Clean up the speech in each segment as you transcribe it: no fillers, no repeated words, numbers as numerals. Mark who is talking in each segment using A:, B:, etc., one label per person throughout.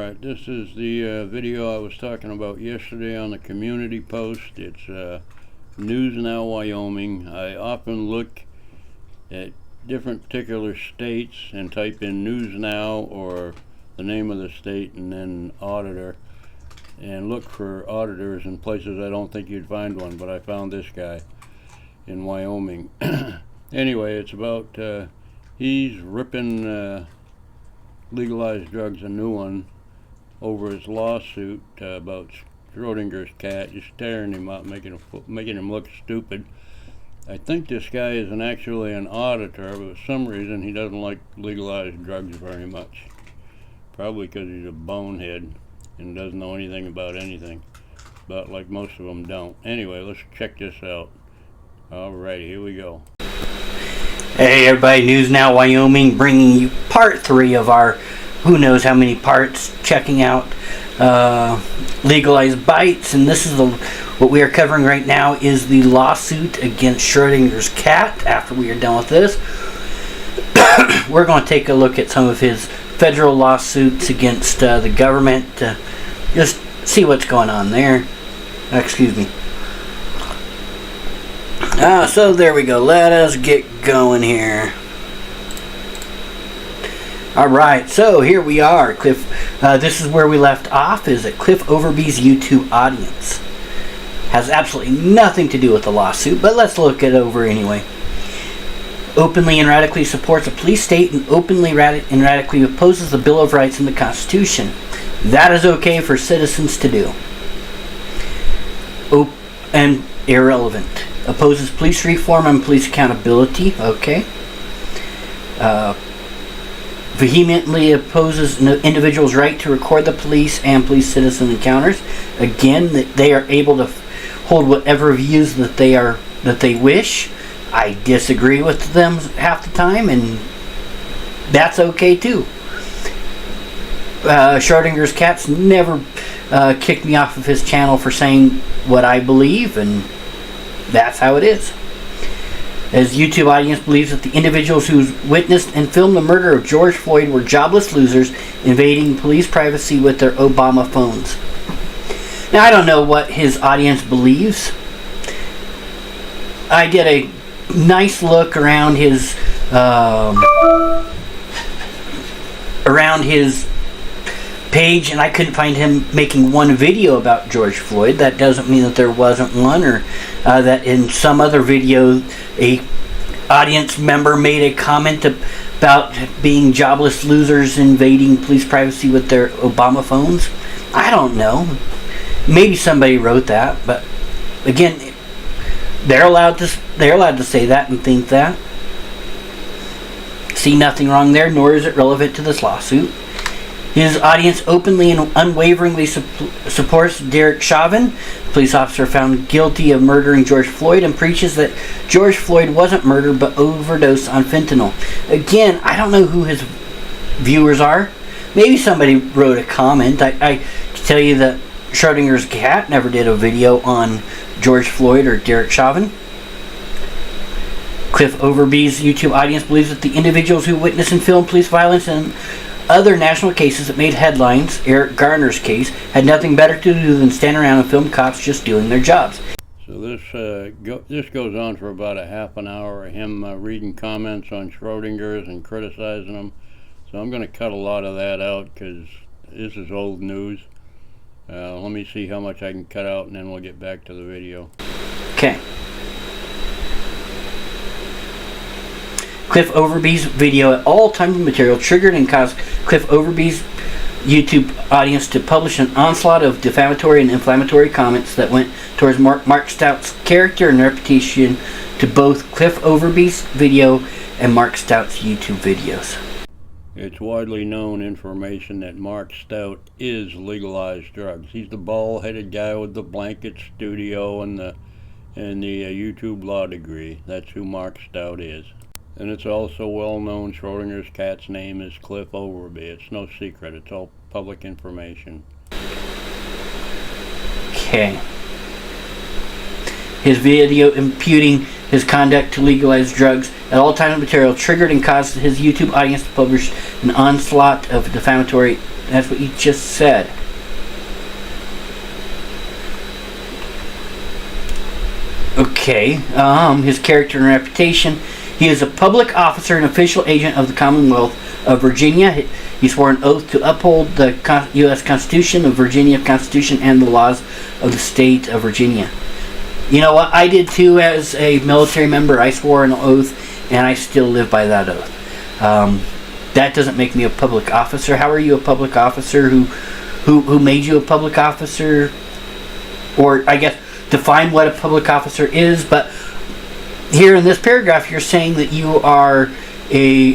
A: Alright, this is the video I was talking about yesterday on the community post. It's News Now Wyoming. I often look at different particular states and type in News Now or the name of the state and then auditor, and look for auditors in places I don't think you'd find one, but I found this guy in Wyoming. Anyway, it's about he's ripping Legalize Drugs, a new one, over his lawsuit about Schrodinger's cat, just tearing him up, making him look stupid. I think this guy isn't actually an auditor, but for some reason he doesn't like legalized drugs very much. Probably because he's a bonehead and doesn't know anything about anything, but like most of them don't. Anyway, let's check this out. Alrighty, here we go.
B: Hey everybody, News Now Wyoming, bringing you part 3 of our who knows how many parts, checking out legalized bites, and this is what we are covering right now is the lawsuit against Schrodinger's cat. After we are done with this, we're going to take a look at some of his federal lawsuits against the government to just see what's going on there. Excuse me. So there we go. Let us get going here. Alright, so here we are. This is where we left off, is at Cliff Overby's YouTube audience. Has absolutely nothing to do with the lawsuit, but let's look it over anyway. Openly and radically supports a police state and openly and radically opposes the Bill of Rights and the Constitution. That is okay for citizens to do. And irrelevant. Opposes police reform and police accountability. Okay. Vehemently opposes individuals' right to record the police and police-citizen encounters. Again, that they are able to hold whatever views that they wish. I disagree with them half the time, and that's okay too. Schrodinger's cat's never kicked me off of his channel for saying what I believe, and that's how it is. His YouTube audience believes that the individuals who witnessed and filmed the murder of George Floyd were jobless losers invading police privacy with their Obama phones. Now, I don't know what his audience believes. I did a nice look around his page, and I couldn't find him making one video about George Floyd. That doesn't mean that there wasn't one, or that in some other video a audience member made a comment about being jobless losers invading police privacy with their Obama phones. I don't know. Maybe somebody wrote that, but again, they're allowed to say that and think that. See nothing wrong there, nor is it relevant to this lawsuit. His audience openly and unwaveringly supports Derek Chauvin, police officer found guilty of murdering George Floyd, and preaches that George Floyd wasn't murdered but overdosed on fentanyl. Again, I don't know who his viewers are. Maybe somebody wrote a comment. I can tell you that Schrodinger's cat never did a video on George Floyd or Derek Chauvin. Cliff Overby's YouTube audience believes that the individuals who witnessed and filmed police violence and other national cases that made headlines, Eric Garner's case, had nothing better to do than stand around and film cops just doing their jobs.
A: So this goes on for about a half an hour of him reading comments on Schrodinger's and criticizing them. So I'm going to cut a lot of that out because this is old news. Let me see how much I can cut out, and then we'll get back to the video.
B: Okay. Cliff Overby's video at all times of material triggered and caused Cliff Overby's YouTube audience to publish an onslaught of defamatory and inflammatory comments that went towards Mark Stout's character and reputation to both Cliff Overby's video and Mark Stout's YouTube videos.
A: It's widely known information that Mark Stout is Legalized Drugs. He's the bald-headed guy with the blanket studio and the YouTube law degree. That's who Mark Stout is. And it's also well known Schrodinger's cat's name is Cliff Overby. It's no secret. It's all public information.
B: Okay. His video imputing his conduct to legalize drugs at all times of material triggered and caused his YouTube audience to publish an onslaught of defamatory. That's what you just said. Okay, his character and reputation. He is a public officer and official agent of the Commonwealth of Virginia. He swore an oath to uphold the U.S. Constitution, the Virginia Constitution, and the laws of the state of Virginia. You know what? I did too as a military member. I swore an oath, and I still live by that oath. That doesn't make me a public officer. How are you a public officer? Who made you a public officer? Or, I guess, define what a public officer is. But here in this paragraph, you're saying that you are a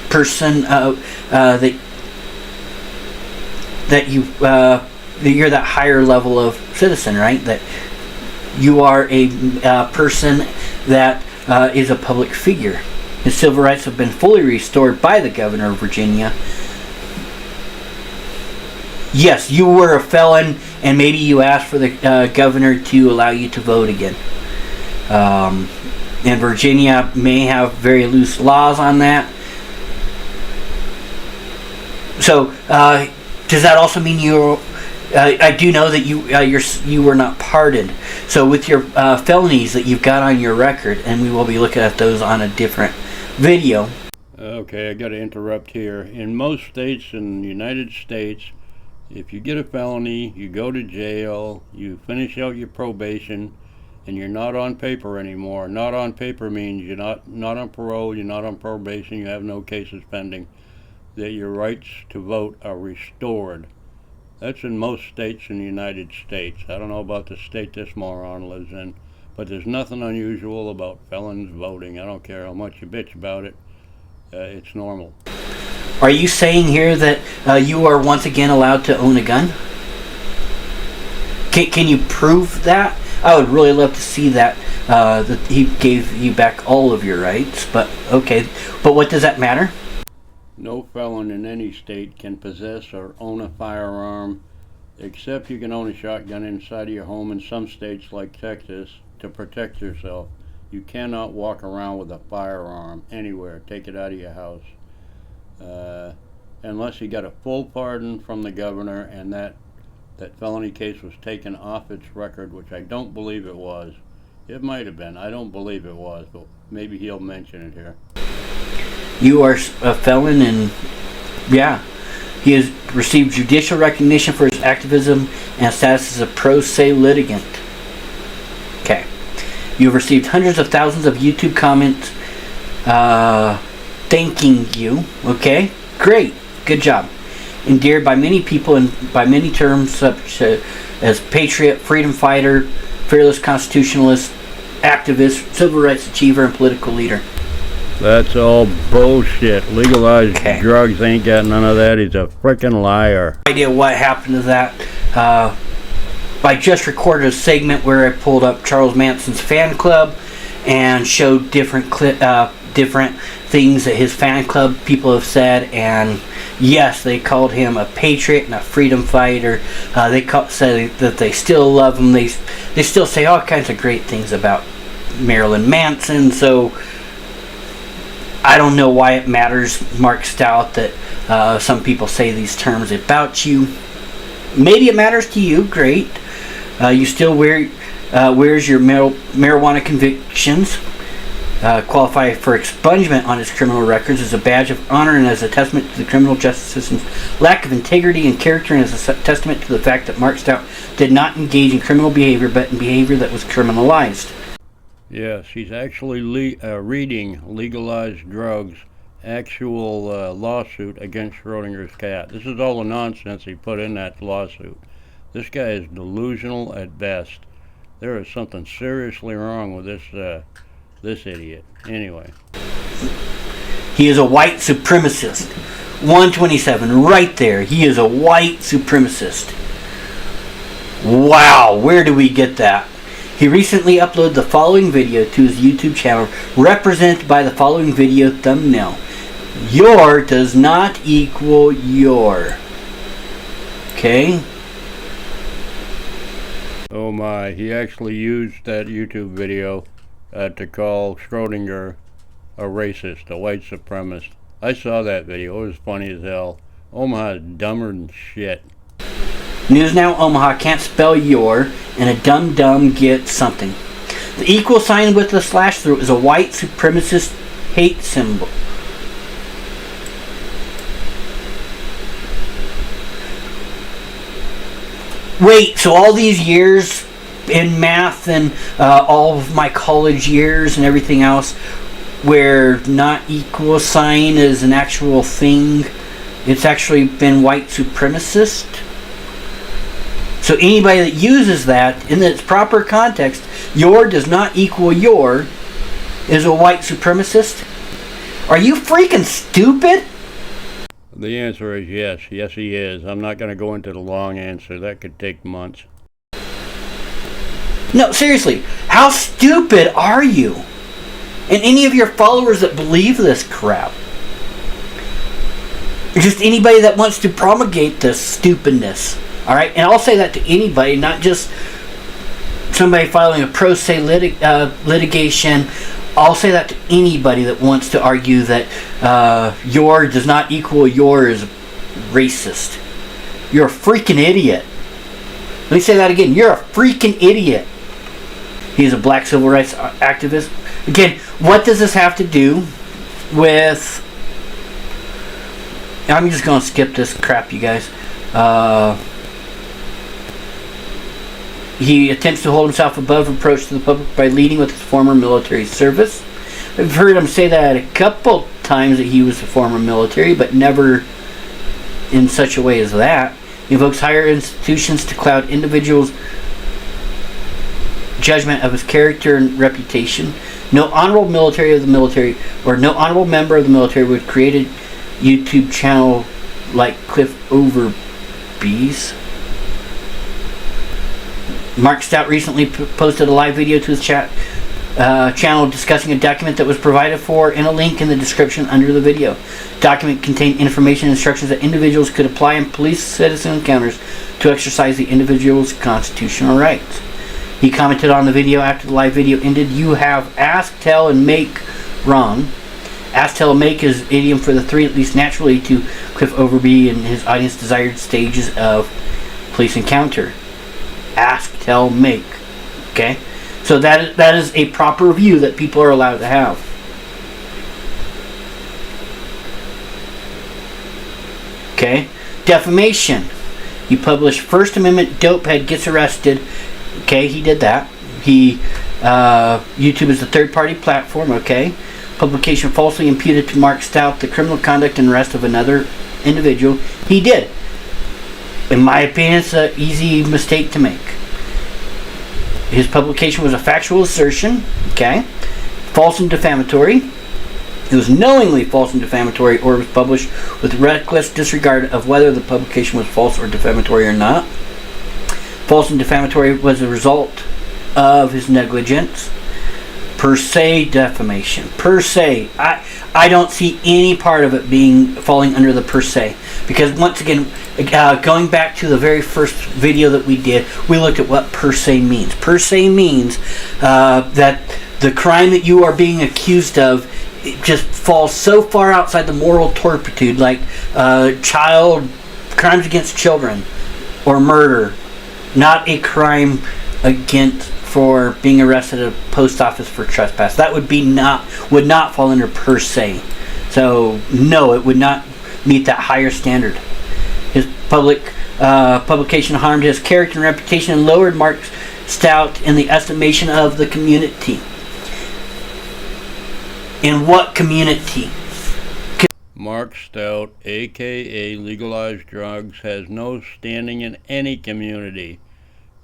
B: person that you're that higher level of citizen, right? That you are a person that is a public figure. His civil rights have been fully restored by the governor of Virginia. Yes, you were a felon, and maybe you asked for the governor to allow you to vote again. And Virginia may have very loose laws on that. So, does that also mean you? I do know that you were not pardoned. So, with your felonies that you've got on your record, and we will be looking at those on a different video.
A: Okay, I got to interrupt here. In most states in the United States, if you get a felony, you go to jail, you finish out your probation, and you're not on paper anymore. Not on paper means you're not on parole, you're not on probation, you have no cases pending, that your rights to vote are restored. That's in most states in the United States. I don't know about the state this moron lives in, but there's nothing unusual about felons voting. I don't care how much you bitch about it. It's normal.
B: Are you saying here that you are once again allowed to own a gun? Can you prove that? I would really love to see that he gave you back all of your rights. But okay, but what does that matter?
A: No felon in any state can possess or own a firearm, except you can own a shotgun inside of your home in some states like Texas to protect yourself. You cannot walk around with a firearm anywhere. Take it out of your house. Unless you got a full pardon from the governor and that felony case was taken off its record, which I don't believe it was. It might have been. I don't believe it was, but maybe he'll mention it here.
B: You are a felon, and yeah, he has received judicial recognition for his activism and status as a pro se litigant. Okay. You've received hundreds of thousands of YouTube comments thanking you. Okay, great, good job. Endeared by many people and by many terms such as patriot, freedom fighter, fearless constitutionalist, activist, civil rights achiever, and political leader.
A: That's all bullshit. Legalize drugs ain't got none of that. He's a frickin' liar.
B: No idea what happened to that. I just recorded a segment where I pulled up Charles Manson's fan club and showed different things that his fan club people have said, and yes, they called him a patriot and a freedom fighter. They said that they still love him. They still say all kinds of great things about Marilyn Manson. So I don't know why it matters, Mark Stout, that some people say these terms about you. Maybe it matters to you. Great. You still wears your marijuana convictions. Qualify for expungement on his criminal records as a badge of honor and as a testament to the criminal justice system's lack of integrity and character, and as a testament to the fact that Mark Stout did not engage in criminal behavior but in behavior that was criminalized.
A: Yes, he's actually reading Legalize Drugs' actual lawsuit against Schrodinger's cat. This is all the nonsense he put in that lawsuit. This guy is delusional at best. There is something seriously wrong with this idiot. Anyway.
B: He is a white supremacist. 127, right there. He is a white supremacist. Wow, where do we get that? He recently uploaded the following video to his YouTube channel, represented by the following video thumbnail. Your does not equal your. Okay?
A: Oh my, he actually used that YouTube video to call Shrodinger a racist, a white supremacist. I saw that video. It was funny as hell. Omaha is dumber than shit.
B: News Now Omaha can't spell your, and a dumb gets something. The equal sign with the slash through is a white supremacist hate symbol. Wait, so all these years in math and all of my college years and everything else, where not equal sign is an actual thing, it's actually been white supremacist? So anybody that uses that in its proper context, your does not equal your, is a white supremacist? Are you freaking stupid?
A: The answer is yes. Yes, he is. I'm not going to go into the long answer. That could take months.
B: No, seriously, how stupid are you? And any of your followers that believe this crap? Just anybody that wants to promulgate this stupidness. Alright? And I'll say that to anybody, not just somebody filing a pro se litigation. I'll say that to anybody that wants to argue that your does not equal your is racist. You're a freaking idiot. Let me say that again. You're a freaking idiot. He's a black civil rights activist. Again, what does this have to do with... I'm just going to skip this crap, you guys. He attempts to hold himself above reproach to the public by leading with his former military service. I've heard him say that a couple times that he was a former military, but never in such a way as that. He invokes higher institutions to cloud individuals' judgment of his character and reputation. No honorable military of the military, or no honorable member of the military would create a YouTube channel like Cliff Overby's. Mark Stout recently posted a live video to his channel discussing a document that was provided for and a link in the description under the video. The document contained information and instructions that individuals could apply in police-citizen encounters to exercise the individual's constitutional rights. He commented on the video after the live video ended, "You have ask, tell, and make wrong." Ask, tell, and make is idiom for the three, at least naturally, to Cliff Overby and his audience desired stages of police encounter. Ask, tell, make. Okay? So that is a proper view that people are allowed to have. Okay? Defamation. You publish First Amendment dopehead gets arrested. Okay, he did that. YouTube is the third-party platform. Okay? Publication falsely imputed to Mark Stout the criminal conduct and arrest of another individual. He did. In my opinion, it's an easy mistake to make. His publication was a factual assertion, okay? False and defamatory. It was knowingly false and defamatory, or was published with reckless disregard of whether the publication was false or defamatory or not. False and defamatory was a result of his negligence. Per se defamation. Per se. I don't see any part of it falling under the per se. Because once again, going back to the very first video that we did, we looked at what per se means. Per se means that the crime that you are being accused of, it just falls so far outside the moral turpitude, like crimes against children or murder. Not a crime against for being arrested at a post office for trespass. That would not fall under per se. So no, it would not meet that higher standard. His publication harmed his character and reputation and lowered Mark Stout in the estimation of the community. In what community?
A: Mark Stout, aka Legalize Drugs, has no standing in any community.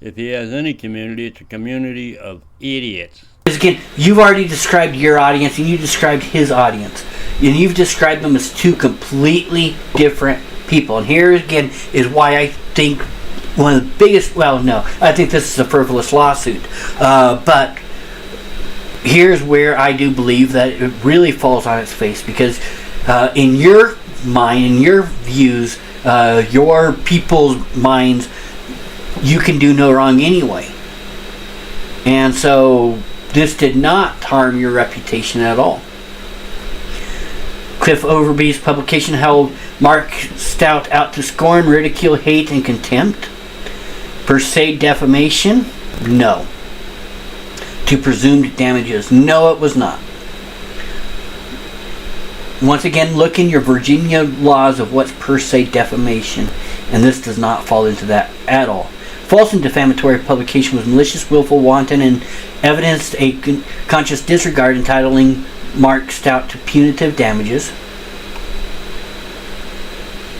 A: If he has any community, it's a community of idiots.
B: Because again, you've already described your audience and you described his audience. And you've described them as two completely different people. And here again is why I think one of the biggest, I think this is a frivolous lawsuit. But here's where I do believe that it really falls on its face. Because in your mind, in your views, your people's minds, you can do no wrong anyway. And so this did not harm your reputation at all. Cliff Overby's publication held Mark Stout out to scorn, ridicule, hate, and contempt. Per se defamation? No. To presumed damages? No, it was not. Once again, look in your Virginia laws of what's per se defamation, and this does not fall into that at all. False and defamatory publication was malicious, willful, wanton, and evidenced a conscious disregard, entitling Mark Stout to punitive damages.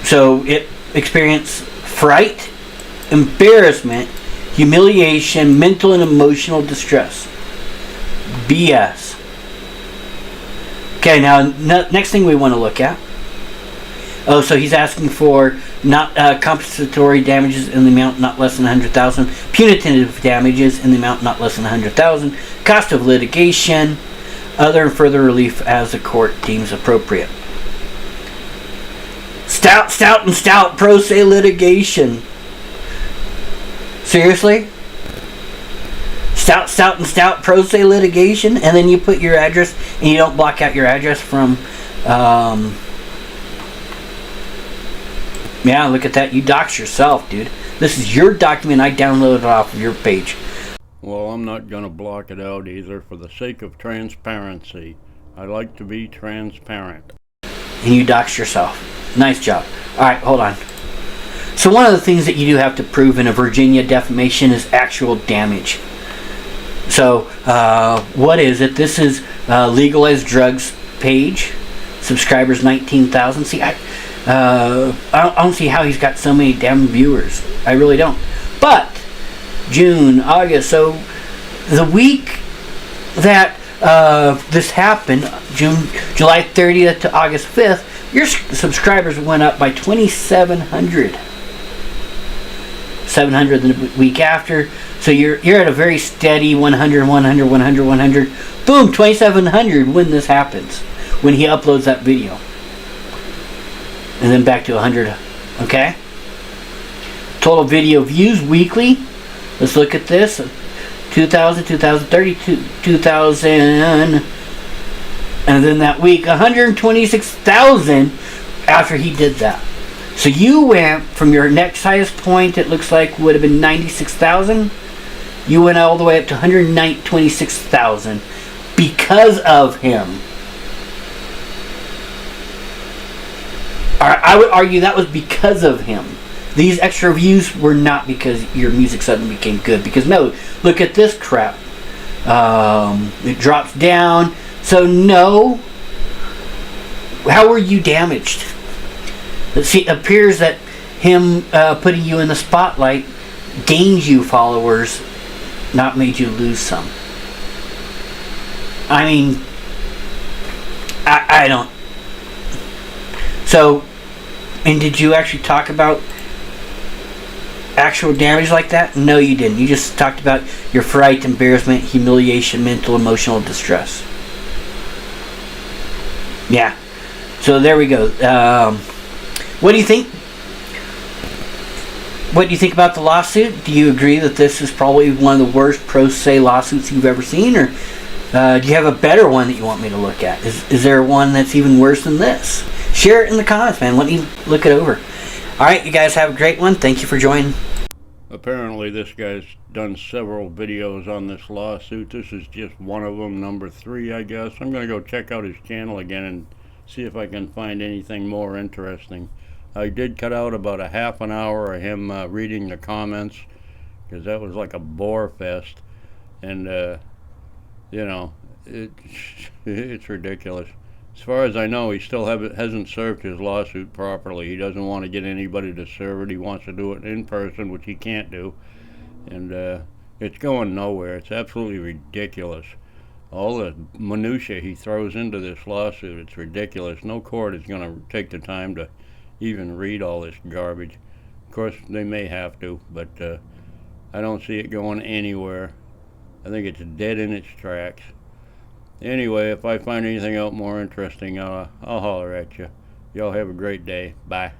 B: So it experienced fright, embarrassment, humiliation, mental and emotional distress. BS. Okay, now next thing we want to look at. Oh, so he's asking for not compensatory damages in the amount not less than $100,000, punitive damages in the amount not less than $100,000, cost of litigation, other and further relief as the court deems appropriate. Stout, pro se litigation. Seriously? Stout, pro se litigation, and then you put your address, and you don't block out your address from, yeah, look at that. You dox yourself, dude. This is your document. I downloaded it off of your page.
A: Well, I'm not going to block it out either for the sake of transparency. I like to be transparent.
B: And you dox yourself. Nice job. Alright, hold on. So one of the things that you do have to prove in a Virginia defamation is actual damage. So, what is it? This is Legalize Drugs page. Subscribers 19,000. See, I don't see how he's got so many damn viewers. I really don't. But June, August, so the week that this happened, July 30th to August 5th, your subscribers went up by 2,700. 700 the week after. So you're at a very steady 100, 100, 100, 100. Boom, 2,700 when this happens. When he uploads that video. And then back to 100. Okay? Total video views weekly. Let's look at this. 2,000, 2,030, 2,000. And then that week, 126,000 after he did that. So you went from your next highest point, it looks like would have been 96,000. You went all the way up to 126,000 because of him. I would argue that was because of him. These extra views were not because your music suddenly became good. Because no, look at this crap. It drops down. So no. How were you damaged? It appears that him putting you in the spotlight gained you followers, not made you lose some. I mean, I don't. So, and did you actually talk about actual damage like that? No, you didn't. You just talked about your fright, embarrassment, humiliation, mental, emotional distress. Yeah. So there we go. What do you think? What do you think about the lawsuit? Do you agree that this is probably one of the worst pro se lawsuits you've ever seen, or do you have a better one that you want me to look at? Is there one that's even worse than this? Share it in the comments, man. Let me look it over. All right, you guys have a great one. Thank you for joining.
A: Apparently this guy's done several videos on this lawsuit. This is just one of them, number 3, I guess. I'm going to go check out his channel again and see if I can find anything more interesting. I did cut out about a half an hour of him reading the comments, because that was like a bore fest. And, you know, it's ridiculous. As far as I know, he still hasn't served his lawsuit properly. He doesn't want to get anybody to serve it. He wants to do it in person, which he can't do. And it's going nowhere. It's absolutely ridiculous. All the minutia he throws into this lawsuit, it's ridiculous. No court is going to take the time to even read all this garbage. Of course, they may have to, but I don't see it going anywhere. I think it's dead in its tracks. Anyway, if I find anything else more interesting, I'll holler at you. Y'all have a great day. Bye.